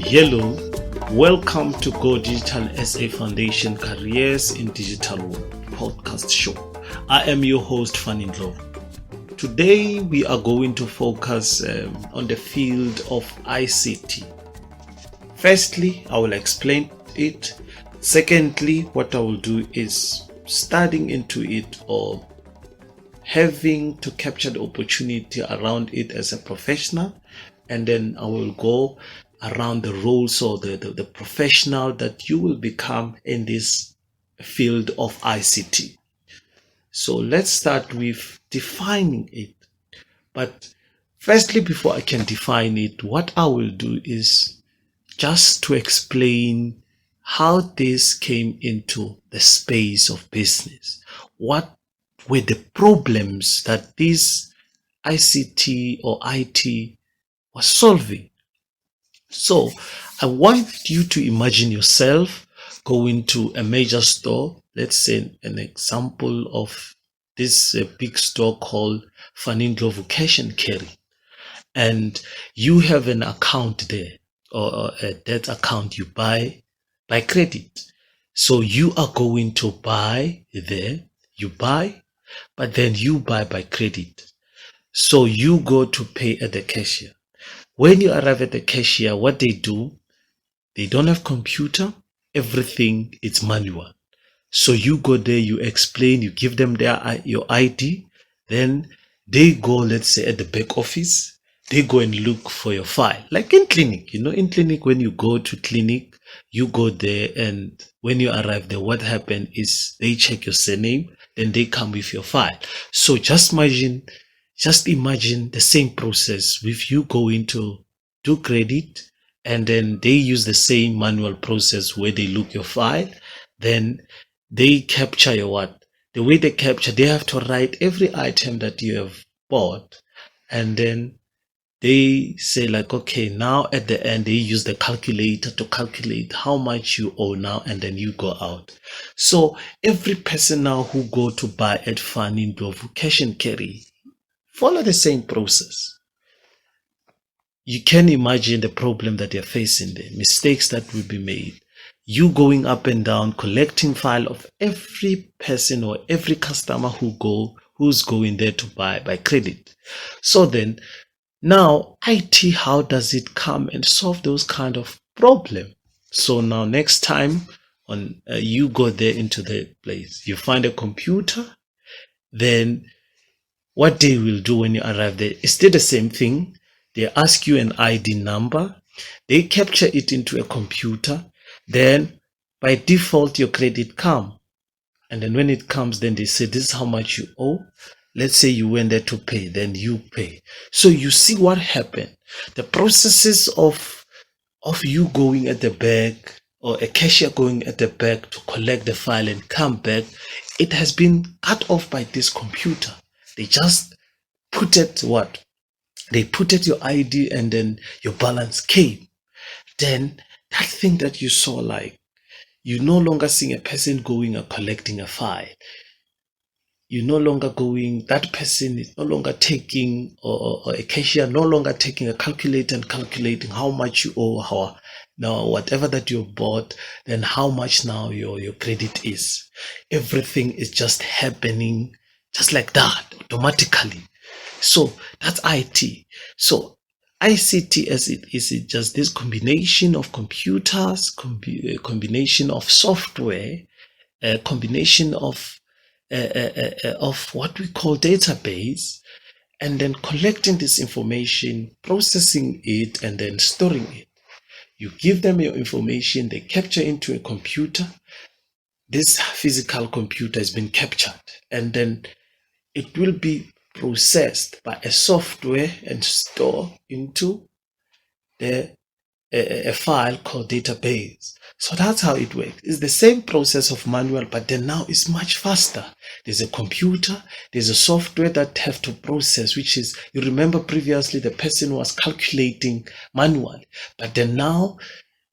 Hello, welcome to GoDigitalSA Foundation Careers in Digital World podcast show. I am your host, Fanny Love. Today we are going to focus on the field of ICT. Firstly, I will explain it. Secondly, what I will do is studying into it or having to capture the opportunity around it as a professional, and then I will go around the roles or the professional that you will become in this field of ICT. So let's start with defining it. But firstly, before I can define it, what I will do is just to explain how this came into the space of business. What were the problems that this ICT or IT was solving? So I want you to imagine yourself going to a major store. Let's say an example of this big store called Fanindlovu Cash and Carry, and you have an account there, or that account you buy by credit. So you are going to buy there, you buy, but then you buy by credit. So you go to pay at the cashier. When you arrive at the cashier, what they do, they don't have computer. Everything is manual. So you go there, you explain, you give them your ID. Then they go, let's say at the back office, they go and look for your file. Like in clinic, in clinic, when you go to clinic, you go there, and when you arrive there, what happened is they check your surname, then they come with your file. So just imagine the same process with you going to do credit, and then they use the same manual process where they look your file, then they capture your what? The way they capture, they have to write every item that you have bought, and then they say like, okay, now at the end, they use the calculator to calculate how much you owe now, and then you go out. So every person now who go to buy at Fanindlovu Cash and Carry follow the same process. You can imagine the problem that you're facing, the mistakes that will be made. You going up and down, collecting file of every person or every customer who's going there to buy by credit. So then, now IT, how does it come and solve those kind of problem? So now next time you go there into the place, you find a computer, then what they will do when you arrive there is still the same thing. They ask you an ID number, they capture it into a computer, then by default your credit comes, and then when it comes, then they say this is how much you owe. Let's say you went there to pay, then you pay. So you see what happened. The processes of you going at the back, or a cashier going at the back to collect the file and come back, it has been cut off by this computer. They just put it what? They put it your ID, and then your balance came. Then that thing that you saw, like, you no longer seeing a person going or collecting a file. You no longer going, that person is no longer taking, or a cashier no longer taking a calculator and calculating how much you owe, now whatever that you bought, then how much now your credit is. Everything is just happening just like that, automatically. So that's IT. So ICT as it is just this combination of computers, combination of software, a combination of what we call database, and then collecting this information, processing it, and then storing it. You give them your information, they capture into a computer. This physical computer has been captured, and then it will be processed by a software and stored into a file called database. So that's how it works. It's the same process of manual, but then now it's much faster. There's a computer, there's a software that have to process, which is, you remember previously the person was calculating manually, but then now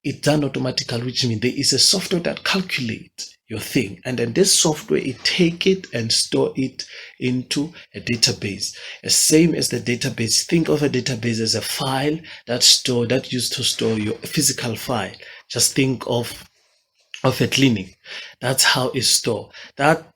it's done automatically, which means there is a software that calculates your thing, and then this software, it take it and store it into a database. As same as the database, think of a database as a file that used to store your physical file. Just think of a clinic. That's how it's stored. That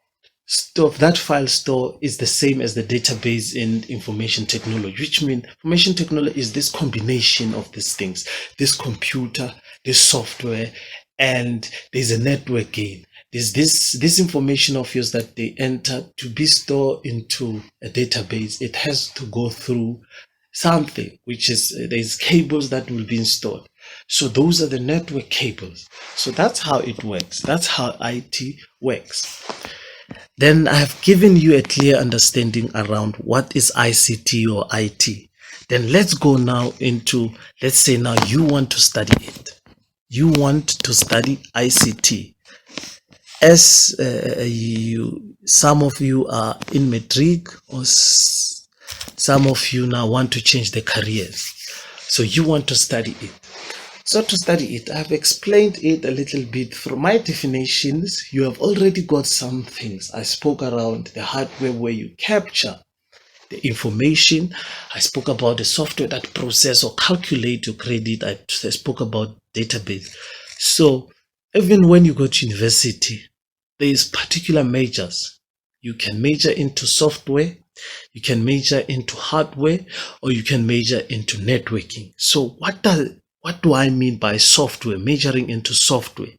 file store is the same as the database in information technology, which means information technology is this combination of these things, this computer, this software, and there's a network in. There's this information of yours that they enter to be stored into a database. It has to go through something, which is there's cables that will be installed. So those are the network cables. So that's how it works. That's how IT works. Then I have given you a clear understanding around what is ICT or IT. Then let's go now into, let's say now you want to study it. You want to study ICT. As some of you are in matric, or some of you now want to change the careers. So you want to study it. So to study it, I've explained it a little bit through my definitions. You have already got some things. I spoke around the hardware where you capture the information. I spoke about the software that process or calculate your credit. I spoke about database. So even when you go to university, there is particular majors. You can major into software, you can major into hardware, or you can major into networking. So what do I mean by software, majoring into software?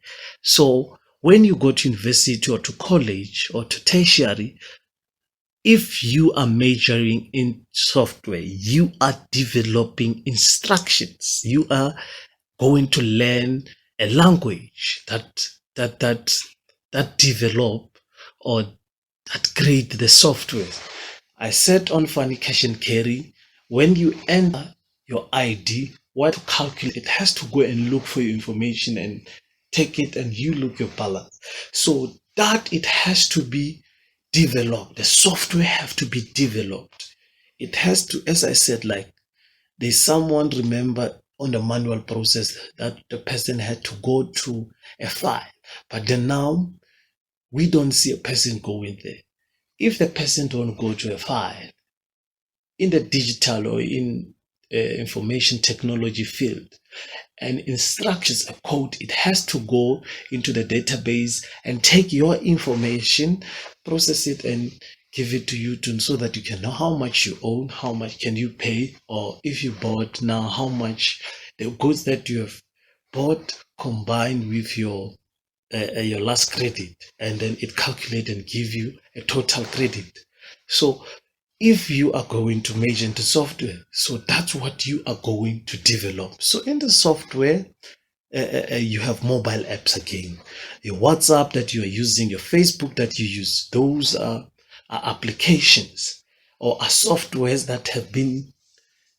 So when you go to university or to college or to tertiary, if you are majoring in software, you are developing instructions. You are going to learn a language that develop or that create the software. I said on funny cash and carry, when you enter your ID, what to calculate, it has to go and look for your information and take it, and you look your balance. So that it has to be developed. The software have to be developed. It has to, as I said, like there's someone, remember, on the manual process that the person had to go to a file, but then now we don't see a person going there. If the person don't go to a file in the digital or in information technology field, and instructions, a code, it has to go into the database and take your information, process it, and give it to you so that you can know how much you own, how much can you pay, or if you bought now, how much the goods that you have bought combined with your last credit, and then it calculate and give you a total credit. So if you are going to major into software, so that's what you are going to develop. So in the software, you have mobile apps again, your WhatsApp that you are using, your Facebook that you use. Those are applications or are softwares that have been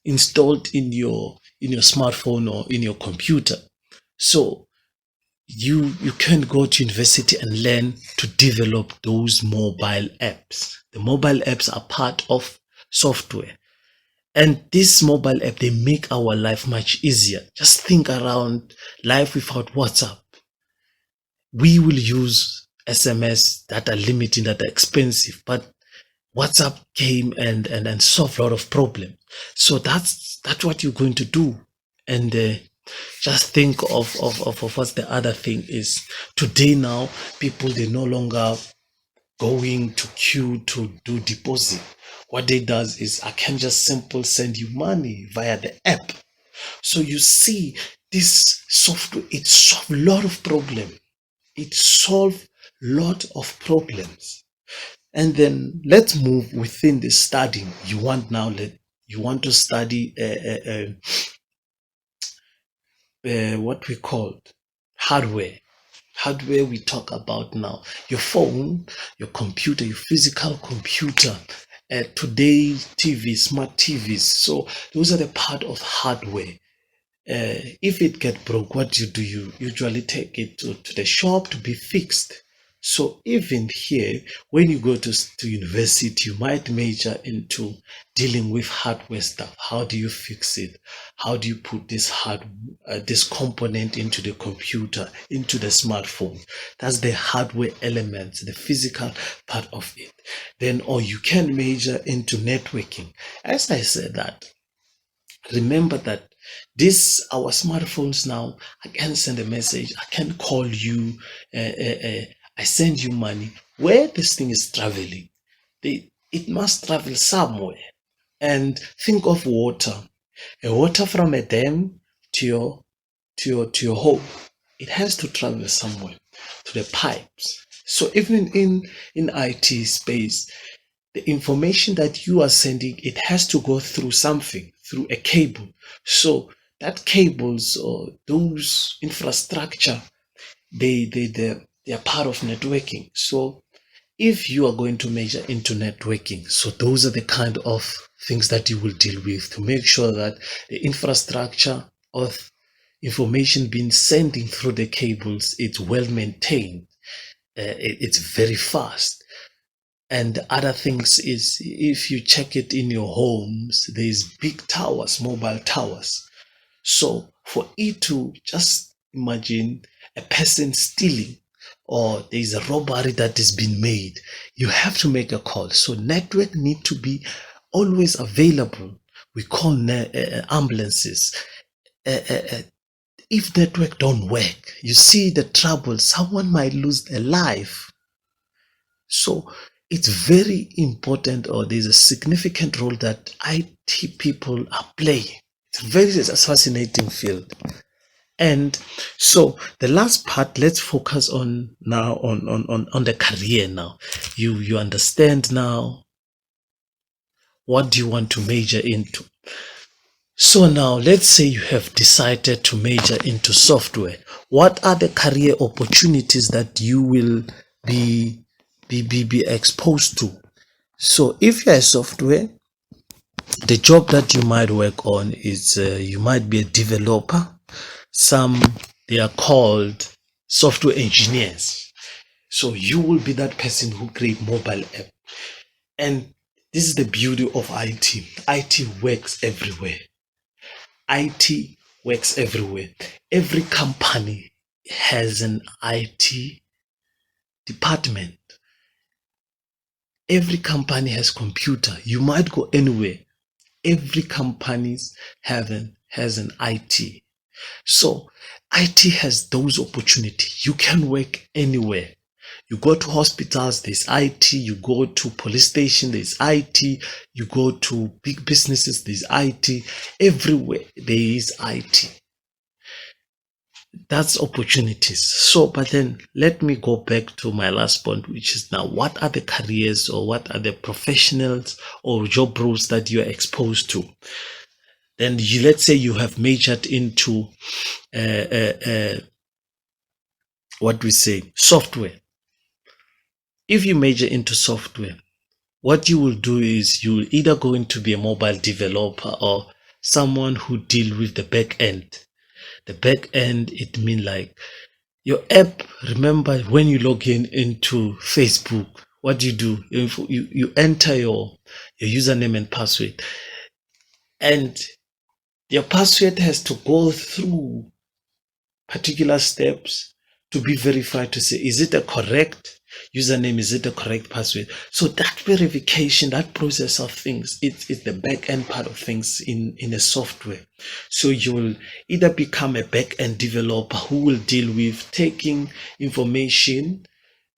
installed in your smartphone or in your computer. So you can go to university and learn to develop those mobile apps. The mobile apps are part of software, and this mobile app, they make our life much easier. Just think around life without WhatsApp. We will use SMS that are limited, that are expensive, but WhatsApp came and solved a lot of problems. So that's what you're going to do. And just think of what's the other thing is. Today now, people, they no longer going to queue to do deposit. What they does is, I can just simple send you money via the app. So you see, this software, it solve a lot of problem. It solve lot of problems. And then let's move within the studying. You want to study what we call hardware. Hardware we talk about now. Your phone, your computer, your physical computer. Today, TV, smart TVs. So those are the part of hardware. If it get broke, what do? You usually take it to the shop to be fixed. So even here, when you go to university, you might major into dealing with hardware stuff. How do you fix it? How do you put this component into the computer, into the smartphone? That's the hardware element, the physical part of it. Then, or you can major into networking. As I said that, remember that this our smartphones now, I can send a message, I can call you, I send you money. Where this thing is traveling, it must travel somewhere. And think of water, a water from a dam to your home. It has to travel somewhere to the pipes. So even in IT space, the information that you are sending, it has to go through something, through a cable. So that cables or those infrastructure, they are part of networking. So if you are going to major into networking, so those are the kind of things that you will deal with to make sure that the infrastructure of information being sending through the cables, it's well maintained, it's very fast. And other things is, if you check it in your homes, there's big towers, mobile towers. So for it to, just imagine a person stealing, or there's a robbery that is being made, you have to make a call. So network need to be always available. We call ambulances. If network don't work, you see the trouble. Someone might lose their life. So it's very important, or there's a significant role that IT people are playing. It's a fascinating field. And so the last part, let's focus on now on the career now. You understand now what do you want to major into. So now let's say you have decided to major into software. What are the career opportunities that you will be exposed to? So if you're a software, the job that you might work on is you might be a developer. Some, they are called software engineers. So you will be that person who create mobile app. And this is the beauty of IT. IT works everywhere. IT works everywhere. Every company has an IT department. Every company has computer. You might go anywhere. Every company has an IT. So IT has those opportunities. You can work anywhere. You go to hospitals, there's IT. You go to police station, there's IT. You go to big businesses, there's IT. Everywhere there is IT. That's opportunities. So, but then let me go back to my last point, which is now, what are the careers, or what are the professionals or job roles that you are exposed to? Then let's say you have majored into what we say software. If you major into software, what you will do is you will either going to be a mobile developer, or someone who deal with the back end. The back end, it means like your app. Remember, when you log in into Facebook, what do? You enter your username and password, and your password has to go through particular steps to be verified, to say, is it a correct username, is it a correct password? So that verification, that process of things, it's the back end part of things in a software. So you will either become a back end developer who will deal with taking information,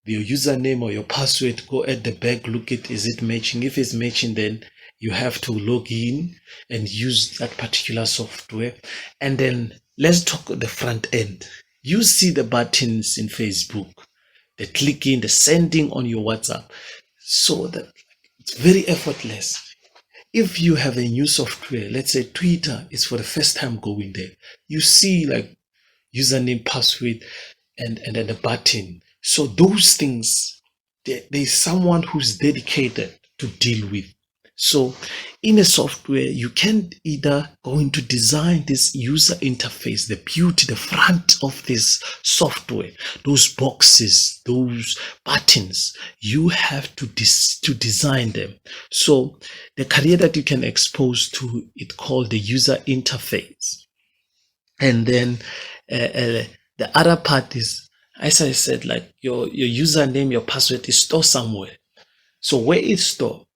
your username or your password, go at the back, look at, is it matching? If it's matching, then you have to log in and use that particular software. And then let's talk the front end. You see the buttons in Facebook, the clicking, the sending on your WhatsApp. So that it's very effortless. If you have a new software, let's say Twitter is for the first time going there, you see like username, password, and then the button. So those things, there's someone who's dedicated to deal with. So in a software, you can either going to design this user interface, the beauty, the front of this software, those boxes, those buttons, you have to design them. So the career that you can expose to it called the user interface. And then the other part is, as I said, like your username, your password is stored somewhere. So where it's stored,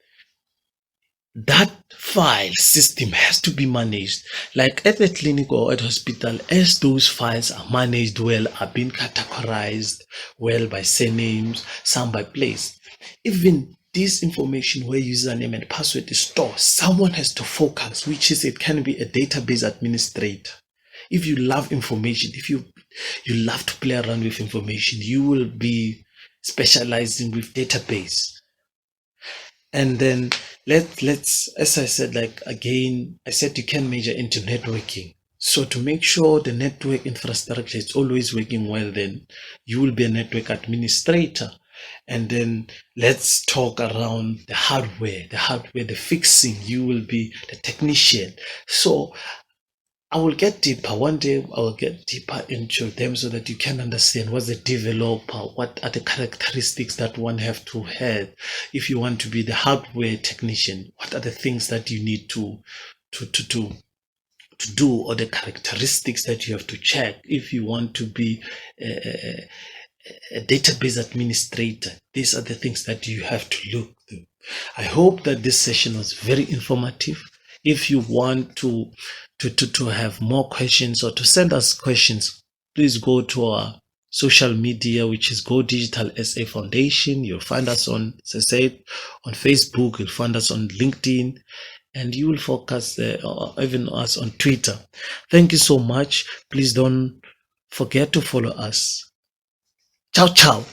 that file system has to be managed. Like at the clinic or at hospital, as those files are managed well, are being categorized well by surnames, some by place. Even this information where username and password is stored, someone has to focus, which is it can be a database administrator. If you love information, if you love to play around with information, you will be specializing with database. And then let's as I said, like again, I said you can measure into networking. So to make sure the network infrastructure is always working well, then you will be a network administrator. And then let's talk around the hardware, the fixing. You will be the technician. So I will get deeper. One day I will get deeper into them so that you can understand what's the developer, what are the characteristics that one have to have. If you want to be the hardware technician, what are the things that you need to do, or the characteristics that you have to check. If you want to be a database administrator, these are the things that you have to look through. I hope that this session was very informative. If you want to have more questions or to send us questions, please go to our social media, which is GoDigitalSA Foundation. You'll find us on, as I said, on Facebook. You'll find us on LinkedIn, and you will focus even us on Twitter. Thank you so much. Please don't forget to follow us. Ciao, ciao.